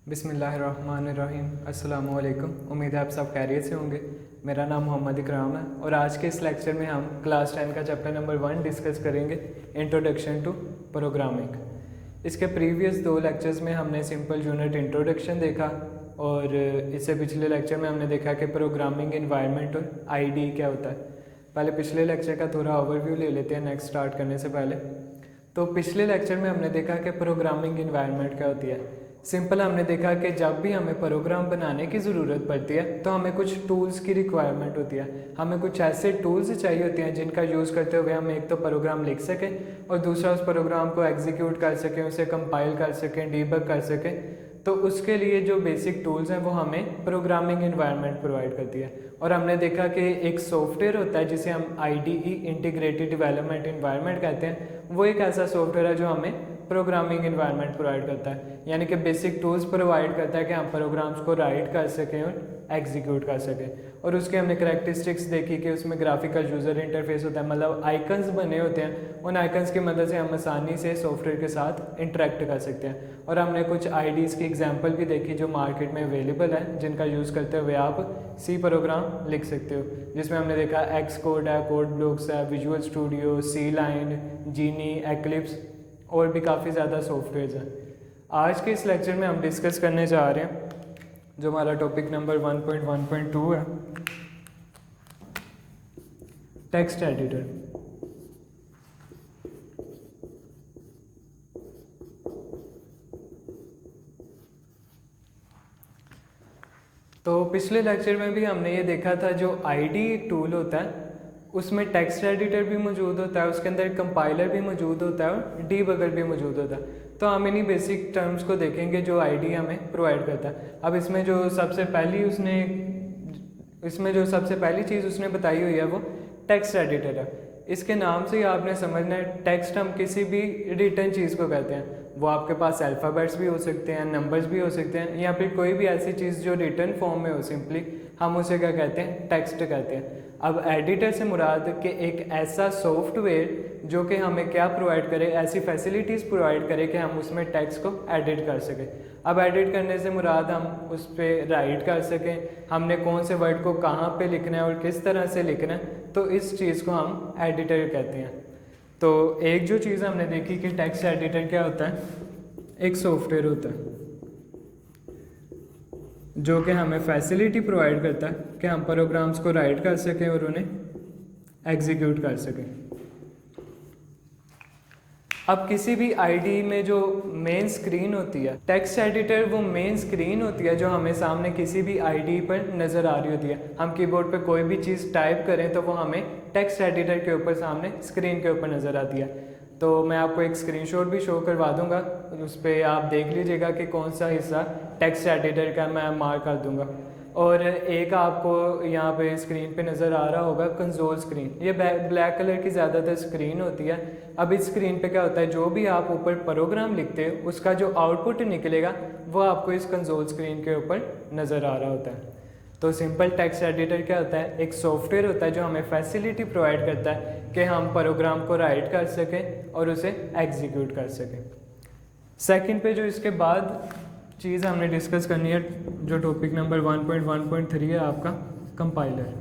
बिस्मिल्लाहिर्रहमानिर्रहीम। अस्सलामु अलैकुम। उम्मीद है आप सब खैरियत से होंगे। मेरा नाम मोहम्मद इकराम है और आज के इस लेक्चर में हम क्लास 10 का चैप्टर नंबर 1 डिस्कस करेंगे, इंट्रोडक्शन टू प्रोग्रामिंग। इसके प्रीवियस 2 लेक्चर्स में हमने सिंपल यूनिट इंट्रोडक्शन देखा और इससे पिछले लेक्चर में हमने देखा कि प्रोग्रामिंग इन्वायरमेंट और आईडी क्या होता है। पहले पिछले लेक्चर का थोड़ा ओवरव्यू ले लेते हैं नेक्स्ट स्टार्ट करने से पहले। तो पिछले लेक्चर में हमने देखा कि प्रोग्रामिंग इन्वायरमेंट क्या होती है। सिंपल हमने देखा कि जब भी हमें प्रोग्राम बनाने की ज़रूरत पड़ती है तो हमें कुछ टूल्स की रिक्वायरमेंट होती है। हमें कुछ ऐसे टूल्स चाहिए होते हैं जिनका यूज़ करते हुए हम एक तो प्रोग्राम लिख सकें और दूसरा उस प्रोग्राम को एग्जीक्यूट कर सकें, उसे कंपाइल कर सकें, डीबग कर सकें। तो उसके लिए जो बेसिक टूल्स हैं वो हमें प्रोग्रामिंग इन्वायरमेंट प्रोवाइड करती है। और हमने देखा कि एक सॉफ्टवेयर होता है जिसे हम IDE इंटीग्रेटेड डेवलपमेंट इन्वायरमेंट कहते हैं। वो एक ऐसा सॉफ्टवेयर है जो हमें प्रोग्रामिंग इन्वायरमेंट प्रोवाइड करता है, यानी कि बेसिक टूल्स प्रोवाइड करता है कि हम प्रोग्राम्स को राइट कर सकें और एग्जीक्यूट कर सकें। और उसके हमने करैक्टरिस्टिक्स देखी कि उसमें ग्राफिकल यूज़र इंटरफेस होता है, मतलब आइकन्स बने होते हैं। उन आइकन्स की मदद से हम आसानी से सॉफ्टवेयर के साथ इंटरेक्ट कर सकते हैं। और हमने कुछ IDs की एग्जांपल भी देखी जो मार्केट में अवेलेबल है, जिनका यूज़ करते हुए आप C प्रोग्राम लिख सकते हो, जिसमें हमने देखा Xcode है, कोड ब्लॉक्स है, विजुअल स्टूडियो, C line, जीनी, एक्लिप्स और भी काफ़ी ज़्यादा सॉफ्टवेयर हैं। आज के इस लेक्चर में हम डिस्कस करने जा रहे हैं जो हमारा टॉपिक नंबर 1.1.2 है, टेक्स्ट एडिटर। तो पिछले लेक्चर में भी हमने ये देखा था जो IDE टूल होता है उसमें टेक्स्ट एडिटर भी मौजूद होता है, उसके अंदर कंपाइलर भी मौजूद होता है और डीबगर भी मौजूद होता है। तो हम इन्हीं बेसिक टर्म्स को देखेंगे जो IDE हमें प्रोवाइड करता है। अब इसमें जो सबसे पहली चीज़ उसने बताई हुई है वो टेक्स्ट एडिटर है। इसके नाम से ही आपने समझना है, टेक्स्ट हम किसी भी रिटन चीज़ को कहते हैं। वो आपके पास अल्फ़ाबेट्स भी हो सकते हैं, नंबर्स भी हो सकते हैं, या फिर कोई भी ऐसी चीज़ जो रिटन फॉर्म में हो, सिंपली हम उसे क्या कहते हैं, टेक्स्ट कहते हैं। अब एडिटर से मुराद कि एक ऐसा सॉफ्टवेयर जो कि हमें क्या प्रोवाइड करे, ऐसी फैसिलिटीज़ प्रोवाइड करे कि हम उसमें टेक्स्ट को एडिट कर सकें। अब एडिट करने से मुराद हम उस पर राइट कर सकें, हमने कौन से वर्ड को कहाँ पे लिखना है और किस तरह से लिखना है, तो इस चीज़ को हम एडिटर कहते हैं। तो एक जो चीज़ हमने देखी कि टेक्स्ट एडिटर क्या होता है, एक सॉफ्टवेयर होता है जो कि हमें फैसिलिटी प्रोवाइड करता है कि हम प्रोग्राम्स को राइट कर सकें और उन्हें एग्जीक्यूट कर सकें। अब किसी भी IDE में जो मेन स्क्रीन होती है, टेक्स्ट एडिटर वो मेन स्क्रीन होती है जो हमें सामने किसी भी IDE पर नज़र आ रही होती है। हम कीबोर्ड पे कोई भी चीज़ टाइप करें तो वो हमें टेक्स्ट एडिटर के ऊपर सामने स्क्रीन के ऊपर नज़र आती है। तो मैं आपको एक स्क्रीनशॉट भी शो करवा दूंगा, उस पर आप देख लीजिएगा कि कौन सा हिस्सा टेक्स्ट एडिटर का मैं मार्क कर दूंगा। और एक आपको यहाँ पे स्क्रीन पे नज़र आ रहा होगा कंसोल स्क्रीन, ये ब्लैक कलर की ज़्यादातर स्क्रीन होती है। अब इस स्क्रीन पे क्या होता है, जो भी आप ऊपर प्रोग्राम लिखते हो उसका जो आउटपुट निकलेगा वो आपको इस कंसोल स्क्रीन के ऊपर नज़र आ रहा होता है। तो सिंपल टेक्स्ट एडिटर क्या होता है, एक सॉफ्टवेयर होता है जो हमें फैसिलिटी प्रोवाइड करता है कि हम प्रोग्राम को राइट कर सकें और उसे एग्जीक्यूट कर सकें। सेकंड पे जो इसके बाद चीज़ हमने डिस्कस करनी है, जो टॉपिक नंबर 1.1.3 है आपका, कंपाइलर।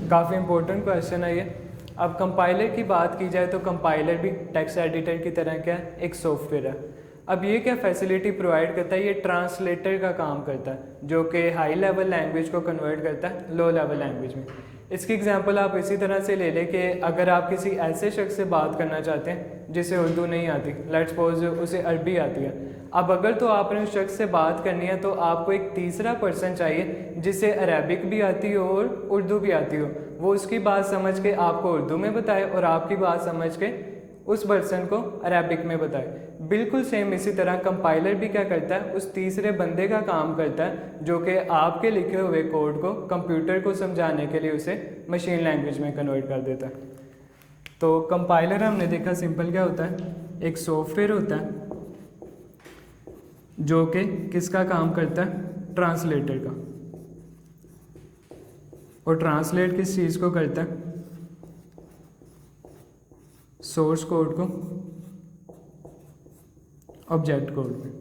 काफ़ी इंपॉर्टेंट क्वेश्चन है ये। अब कंपाइलर की बात की जाए तो कंपाइलर भी टेक्स्ट एडिटर की तरह क्या है, एक सॉफ्टवेयर है। अब ये क्या फैसिलिटी प्रोवाइड करता है, ये ट्रांसलेटर का काम करता है जो कि हाई लेवल लैंग्वेज को कन्वर्ट करता है लो लेवल लैंग्वेज में। इसकी एग्जांपल आप इसी तरह से ले लें कि अगर आप किसी ऐसे शख्स से बात करना चाहते हैं जिसे उर्दू नहीं आती, लेट्स सपोज उसे अरबी आती है। अब अगर तो आपने उस शख्स से बात करनी है तो आपको एक तीसरा पर्सन चाहिए जिसे अरबिक भी आती हो और उर्दू भी आती हो। वो उसकी बात समझ के आपको उर्दू में बताए और आपकी बात समझ के उस पर्सन को अरबिक में बताए। बिल्कुल सेम इसी तरह कंपाइलर भी क्या करता है, उस तीसरे बंदे का काम करता है जो कि आपके लिखे हुए कोड को कंप्यूटर को समझाने के लिए उसे मशीन लैंग्वेज में कन्वर्ट कर देता है। तो कंपाइलर हमने देखा सिंपल क्या होता है, एक सॉफ्टवेयर होता है जो कि किसका काम करता है, ट्रांसलेटर का। और ट्रांसलेट किस चीज़ को करता है, सोर्स कोड को ऑब्जेक्ट कोड में।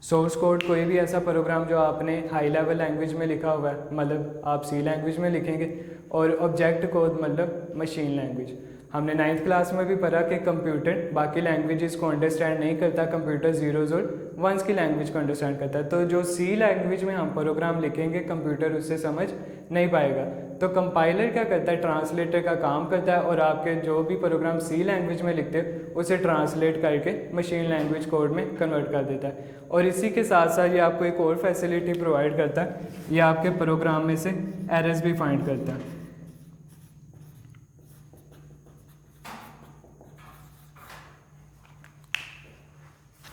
सोर्स कोड कोई भी ऐसा प्रोग्राम जो आपने हाई लेवल लैंग्वेज में लिखा हुआ है, मतलब आप सी लैंग्वेज में लिखेंगे, और ऑब्जेक्ट कोड मतलब मशीन लैंग्वेज। हमने 9th क्लास में भी पढ़ा कि कंप्यूटर बाकी लैंग्वेजेस को अंडरस्टैंड नहीं करता, कंप्यूटर ज़ीरोज़ और वंस की लैंग्वेज को अंडरस्टैंड करता है। तो जो सी लैंग्वेज में हम प्रोग्राम लिखेंगे कंप्यूटर उससे समझ नहीं पाएगा। तो कंपाइलर क्या करता है, ट्रांसलेटर का काम करता है और आपके जो भी प्रोग्राम सी लैंग्वेज में लिखते हैं उसे ट्रांसलेट करके मशीन लैंग्वेज कोड में कन्वर्ट कर देता है। और इसी के साथ साथ ये आपको एक और फैसिलिटी प्रोवाइड करता है, ये आपके प्रोग्राम में से एरर्स भी फाइंड करता है।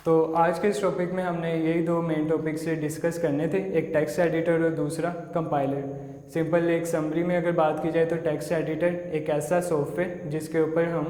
तो आज के इस टॉपिक में हमने यही दो मेन टॉपिक से डिस्कस करने थे, एक टेक्स्ट एडिटर और दूसरा कंपाइलर। सिंपल एक समरी में अगर बात की जाए तो टेक्स्ट एडिटर एक ऐसा सॉफ्टवेयर जिसके ऊपर हम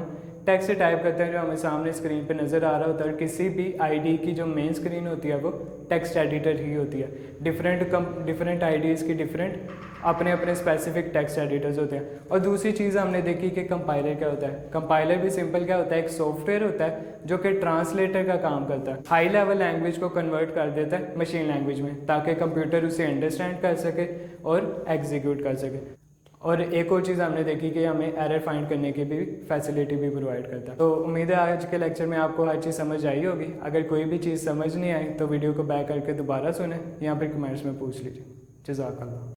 टेक्स्ट टाइप करते हैं जो हमें सामने स्क्रीन पे नज़र आ रहा होता है। किसी भी आईडी की जो मेन स्क्रीन होती है वो टेक्स्ट एडिटर ही होती है। डिफरेंट आईडीज़ की डिफरेंट अपने अपने स्पेसिफिक टेक्स्ट एडिटर्स होते हैं। और दूसरी चीज़ हमने देखी कि कंपाइलर क्या होता है। कंपाइलर भी सिंपल क्या होता है, एक सॉफ्टवेयर होता है जो कि ट्रांसलेटर का काम करता है, हाई लेवल लैंग्वेज को कन्वर्ट कर देता है मशीन लैंग्वेज में, ताकि कंप्यूटर उसे अंडरस्टैंड कर सके और एग्जीक्यूट कर सके। और एक और चीज़ हमने देखी कि हमें एरर फाइंड करने की भी फैसिलिटी भी प्रोवाइड करता है। तो उम्मीद है आज के लेक्चर में आपको हर चीज़ समझ आई होगी। अगर कोई भी चीज़ समझ नहीं आई तो वीडियो को बैक करके दोबारा सुने, यहाँ पर कमेंट्स में पूछ लीजिए। जज़ाकल्लाह।